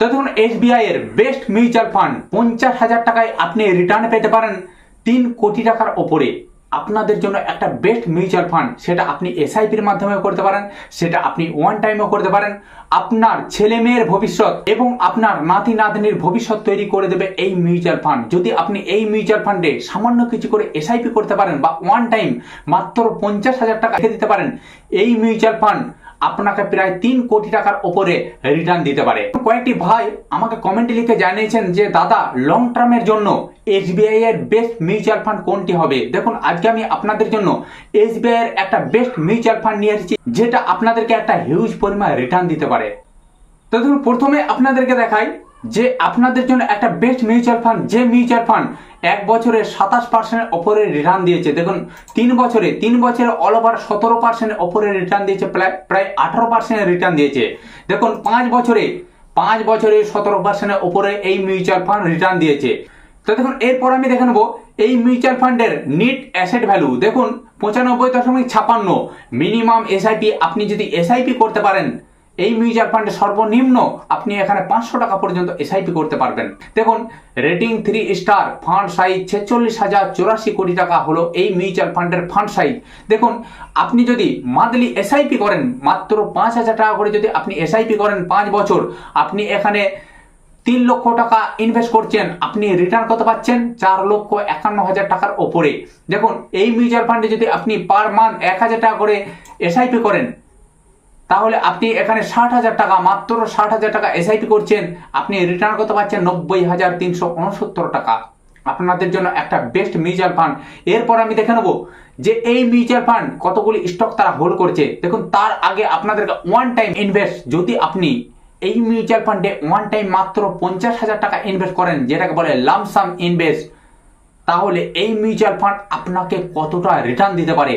তো দেখুন এসবিআই এর বেস্ট মিউচুয়াল ফান্ড 50,000 টাকায় আপনি রিটার্ন পেতে পারেন 3 কোটি টাকার ওপরে। আপনাদের জন্য একটা বেস্ট মিউচুয়াল ফান্ড, সেটা আপনি এসআইপির মাধ্যমে করতে পারেন, সেটা আপনি ওয়ান টাইমও করতে পারেন। আপনার ছেলে মেয়ের ভবিষ্যৎ এবং আপনার নাতি নাতনির ভবিষ্যৎ তৈরি করে দেবে এই মিউচুয়াল ফান্ড। যদি আপনি এই মিউচুয়াল ফান্ডে সামান্য কিছু করে এসআইপি করতে পারেন বা ওয়ান টাইম মাত্র 50,000 টাকা রেখে দিতে পারেন, এই মিউচুয়াল ফান্ড আপনাকে প্রায় 3 কোটি টাকার ওপরে রিটার্ন দিতে পারে। কয়েকটি ভাই আমাকে কমেন্টে লিখে জানিয়েছেন যে দাদা, লং টার্মের জন্য এসবিআই এর বেস্ট মিউচুয়াল ফান্ড কোনটি হবে। দেখুন, আজকে আমি আপনাদের জন্য এসবিআই এর একটা বেস্ট মিউচুয়াল ফান্ড নিয়ে এসেছি, যেটা আপনাদেরকে একটা হিউজ পরিমাণ রিটার্ন দিতে পারে। তো দেখুন, প্রথমে আপনাদেরকে দেখাই যে আপনাদের জন্য একটা বেস্ট মিউচুয়াল ফান্ড, যে মিউচুয়াল ফান্ড 1 বছরে 27% ওপরে রিটার্ন দিয়েছে। দেখুন, 3 বছরে অল ওভার 17% ওপরে রিটার্ন দিয়েছে, প্রায় 18% রিটার্ন দিয়েছে। দেখুন, 5 বছরে 17% ওপরে এই মিউচুয়াল ফান্ড রিটার্ন দিয়েছে। তো দেখুন, এরপর আমি দেখে নেবো এই মিউচুয়াল ফান্ডের নিট অ্যাসেট ভ্যালু। দেখুন, 95.56 মিনিমাম এসআইপি। আপনি যদি এসআইপি করতে পারেন এই মিউচুয়াল ফান্ডে সর্বনিম্ন আপনি এখানে 500 টাকা পর্যন্ত এসআইপি করতে পারবেন। দেখুন, রেটিং 3 স্টার, ফান্ড সাইজ 46,084 কোটি টাকা হলো এই মিউচুয়াল ফান্ডের ফান্ড সাইজ। দেখুন, আপনি যদি মান্থলি এসআইপি করেন মাত্র 5,000 টাকা করে, যদি আপনি এসআইপি করেন 5 বছর, আপনি এখানে 3 লক্ষ টাকা ইনভেস্ট করছেন, আপনি রিটার্ন কত পাচ্ছেন? 4,51,000 টাকার ওপরে। দেখুন, এই মিউচুয়াল ফান্ডে যদি আপনি পার মান্থ 1,000 টাকা করে এসআইপি করেন, তাহলে আপনি এখানে 60,000 টাকা, মাত্র 60,000 টাকা এসআইপি করছেন, আপনি রিটার্ন কত পাচ্ছেন? 90,369 টাকা। আপনাদের জন্য একটা বেস্ট মিউচুয়াল ফান্ড। এরপর আমি দেখে নেবো যে এই মিউচুয়াল ফান্ড কতগুলি স্টক তারা হোল্ড করছে। দেখুন, তার আগে আপনাদেরকে ওয়ান টাইম ইনভেস্ট, যদি আপনি এই মিউচুয়াল ফান্ডে ওয়ান টাইম মাত্র 50,000 টাকা ইনভেস্ট করেন, যেটাকে বলে লামসাম ইনভেস্ট, তাহলে এই মিউচুয়াল ফান্ড আপনাকে কতটা রিটার্ন দিতে পারে।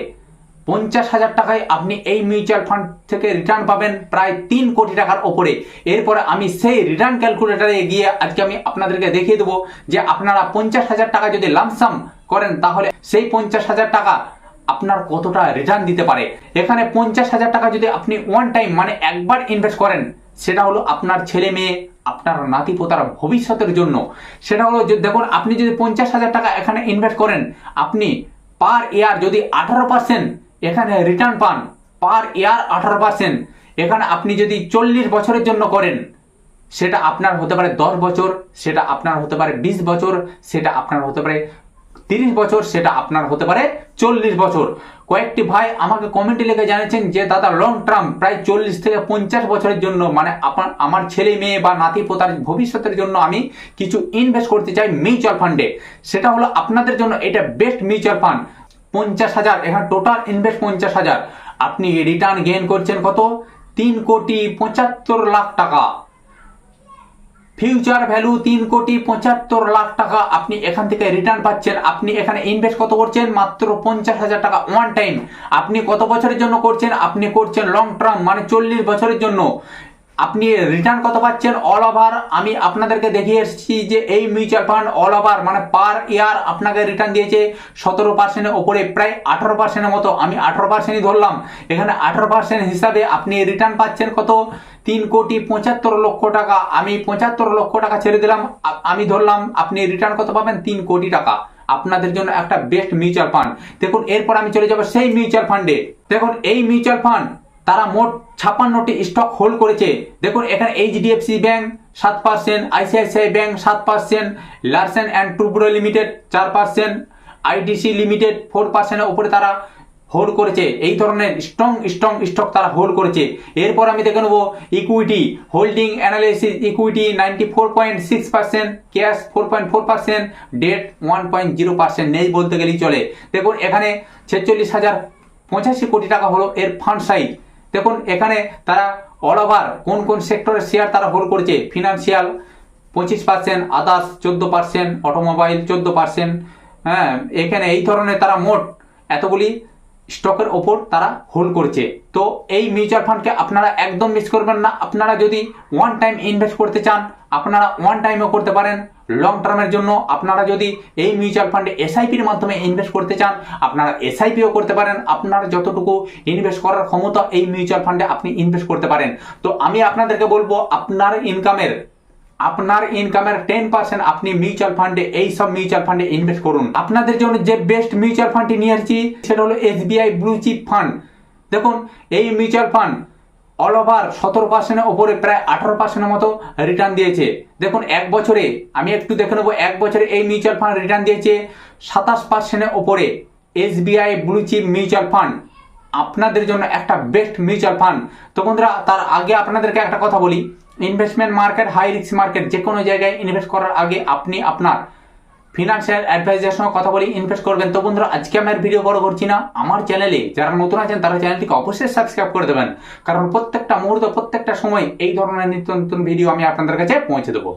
50,000 টাকায় আপনি এই মিউচুয়াল ফান্ড থেকে রিটার্ন পাবেন প্রায় 3 কোটি টাকার ওপরে। এরপরে আমি সেই রিটার্ন ক্যালকুলেটারে গিয়ে আজকে আমি আপনাদেরকে দেখিয়ে দেবো যে আপনারা 50,000 টাকা যদি লামসাম করেন, তাহলে সেই 50,000 টাকা আপনার কতটা রিটার্ন দিতে পারে। এখানে 50,000 টাকা যদি আপনি ওয়ান টাইম মানে একবার ইনভেস্ট করেন, সেটা হলো আপনার ছেলে মেয়ে, আপনার নাতি পোতার ভবিষ্যতের জন্য। সেটা হলো যে দেখুন, আপনি যদি 50,000 টাকা এখানে ইনভেস্ট করেন, আপনি পার ইয়ার যদি 18% এখানে রিটার্ন পান, পার ইয়ার 18%, এখানে আপনি যদি 40 বছরের জন্য করেন, সেটা আপনার হতে পারে 10 বছর, সেটা আপনার হতে পারে 20 বছর, সেটা আপনার হতে পারে 30 বছর, সেটা আপনার হতে পারে 40 বছর। কয়েকটি ভাই আমাকে কমেন্টে লিখে জানিয়েছেন যে দাদা, লং টার্ম প্রায় 40 থেকে 50 বছরের জন্য, মানে আমার ছেলে মেয়ে বা নাতি পোতার ভবিষ্যতের জন্য আমি কিছু ইনভেস্ট করতে চাই মিউচুয়াল ফান্ডে, সেটা হলো আপনাদের জন্য এটা বেস্ট মিউচুয়াল ফান্ড। 50,000, এখানে টোটাল ইনভেস্ট 50,000, আপনি রিটার্ন গেইন করছেন কত? 3,75,00,000 টাকা। ফিউচার ভ্যালু 3,75,00,000 টাকা আপনি এখান থেকে রিটার্ন পাচ্ছেন। আপনি এখানে ইনভেস্ট কত করছেন? মাত্র 50,000 টাকা ওয়ান টাইম। আপনি কত বছরের জন্য করছেন? আপনি করছেন লং টার্ম, মানে 40 বছরের জন্য। আপনি রিটার্ন কত পাচ্ছেন? অল ওভার আমি আপনাদেরকে দেখিয়ে এসেছি যে এই মিউচুয়াল ফান্ড অল ওভার মানে পার ইয়ার আপনাকে রিটার্ন দিয়েছে 17%-এর ওপরে, প্রায় 18%-এর মতো। আমি 18%ই ধরলাম। এখানে 18% হিসাবে আপনি রিটার্ন পাচ্ছেন কত? 3,75,00,000 টাকা। আমি 75 লক্ষ টাকা ছেড়ে দিলাম, আমি ধরলাম আপনি রিটার্ন কত পাবেন? 3 কোটি টাকা। আপনাদের জন্য একটা বেস্ট মিউচুয়াল ফান্ড। দেখুন, এরপর আমি চলে যাব সেই মিউচুয়াল ফান্ডে। দেখুন, এই মিউচুয়াল ফান্ড তারা মোট 56টি স্টক হোল্ড করেছে। দেখুন, এখানে HDFC bank 7%, ICICI bank 7%, Larsen and Toubro limited 4%, IDC limited 4%-এর উপরে তারা হোল্ড করেছে। এই ধরনের স্ট্রং স্টক তারা হোল্ড করেছে। এরপর আমি দেখে নেবো equity holding analysis. Equity 94.6%, cash 4.4%, debt 1.0% নেই বলতে গেলেই চলে। দেখুন, এখানে 46,085 কোটি টাকা হলো এর ফান্ড সাইজ। দেখুন, এখানে তারা অল ওভার কোন কোন সেক্টরের শেয়ার তারা হোল্ড করেছে। Financial 25%, others 14%, automobile 14%। হ্যাঁ, এখানে এই ধরনের তারা মোট এতগুলি স্টকের ওপর তারা হোল্ড করছে। তো এই মিউচুয়াল ফান্ডকে আপনারা একদম মিস করবেন না। আপনারা যদি ওয়ান টাইম ইনভেস্ট করতে চান, আপনারা ওয়ান টাইমও করতে পারেন। লং টার্মের জন্য আপনারা যদি এই মিউচুয়াল ফান্ডে এসআইপির মাধ্যমে ইনভেস্ট করতে চান, আপনারা এসআইপিও করতে পারেন। আপনার যতটুকু ইনভেস্ট করার ক্ষমতা এই মিউচুয়াল ফান্ডে আপনি ইনভেস্ট করতে পারেন। তো আমি আপনাদেরকে বলবো, আপনার ইনকামের আপনার ইনকামের 10% আপনি মিউচুয়াল ফান্ডে, এই সব মিউচুয়াল ফান্ডে ইনভেস্ট করুন। আপনাদের জন্য যে বেস্ট মিউচুয়াল ফান্ডটি নিয়ে এসেছি সেটা হলো SBI ব্লু চিপ ফান্ড। দেখুন, এই মিউচুয়াল ফান্ড অল ওভার 17%-এর ওপরে প্রায় 18%-এর মতো রিটার্ন দিয়েছে। দেখুন, এক বছরে আমি একটু দেখে নেবো, এক বছরে এই মিউচুয়াল ফান্ড রিটার্ন দিয়েছে 27%-এর ওপরে। SBI blue chip mutual fund আপনাদের জন্য একটা বেস্ট মিউচুয়াল ফান্ড। তো বন্ধুরা, তার আগে আপনাদেরকে একটা কথা বলি, investment market, high risk market, যে কোনো জায়গায় ইনভেস্ট করার আগে আপনি আপনার ফিনান্সিয়াল অ্যাডভাইজারের সঙ্গে কথা বলে ইনভেস্ট করবেন। তো বন্ধুরা, আজকে আমার ভিডিও বড় করছি না, আমার চ্যানেলে যারা নতুন আছেন তারা চ্যানেলটিকে অবশ্যই সাবস্ক্রাইব করে দেবেন, কারণ প্রত্যেকটা মুহূর্ত, প্রত্যেকটা সময় এই ধরনের নিত্য নতুন ভিডিও আমি আপনাদের কাছে পৌঁছে দেবো।